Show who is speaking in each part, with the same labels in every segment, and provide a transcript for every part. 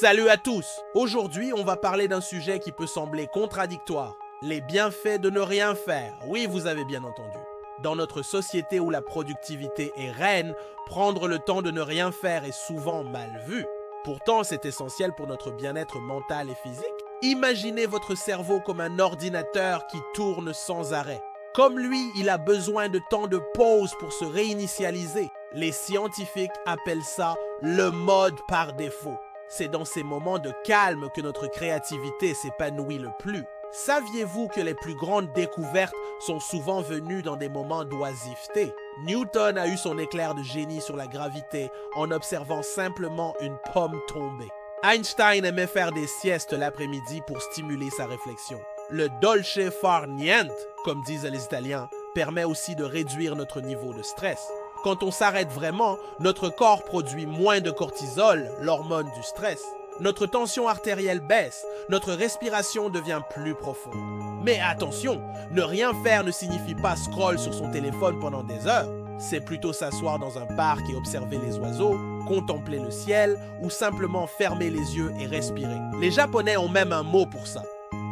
Speaker 1: Salut à tous! Aujourd'hui, on va parler d'un sujet qui peut sembler contradictoire. Les bienfaits de ne rien faire. Oui, vous avez bien entendu. Dans notre société où la productivité est reine, prendre le temps de ne rien faire est souvent mal vu. Pourtant, c'est essentiel pour notre bien-être mental et physique. Imaginez votre cerveau comme un ordinateur qui tourne sans arrêt. Comme lui, il a besoin de temps de pause pour se réinitialiser. Les scientifiques appellent ça le mode par défaut. C'est dans ces moments de calme que notre créativité s'épanouit le plus. Saviez-vous que les plus grandes découvertes sont souvent venues dans des moments d'oisiveté? Newton a eu son éclair de génie sur la gravité en observant simplement une pomme tomber. Einstein aimait faire des siestes l'après-midi pour stimuler sa réflexion. Le dolce far niente, comme disent les Italiens, permet aussi de réduire notre niveau de stress. Quand on s'arrête vraiment, notre corps produit moins de cortisol, l'hormone du stress. Notre tension artérielle baisse, notre respiration devient plus profonde. Mais attention, ne rien faire ne signifie pas scroll sur son téléphone pendant des heures. C'est plutôt s'asseoir dans un parc et observer les oiseaux, contempler le ciel ou simplement fermer les yeux et respirer. Les Japonais ont même un mot pour ça,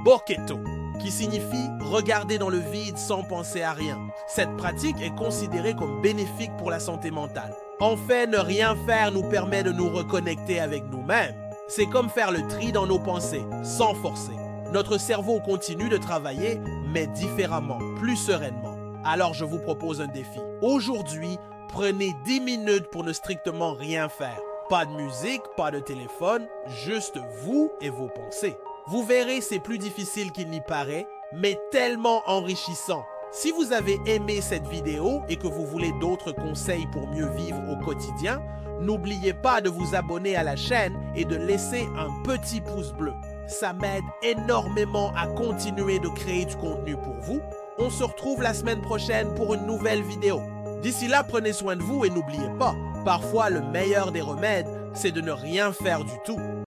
Speaker 1: boketo, qui signifie regarder dans le vide sans penser à rien. Cette pratique est considérée comme bénéfique pour la santé mentale. En fait, ne rien faire nous permet de nous reconnecter avec nous-mêmes. C'est comme faire le tri dans nos pensées, sans forcer. Notre cerveau continue de travailler, mais différemment, plus sereinement. Alors je vous propose un défi. Aujourd'hui, prenez 10 minutes pour ne strictement rien faire. Pas de musique, pas de téléphone, juste vous et vos pensées. Vous verrez, c'est plus difficile qu'il n'y paraît, mais tellement enrichissant. Si vous avez aimé cette vidéo et que vous voulez d'autres conseils pour mieux vivre au quotidien, n'oubliez pas de vous abonner à la chaîne et de laisser un petit pouce bleu. Ça m'aide énormément à continuer de créer du contenu pour vous. On se retrouve la semaine prochaine pour une nouvelle vidéo. D'ici là, prenez soin de vous et n'oubliez pas, parfois le meilleur des remèdes, c'est de ne rien faire du tout.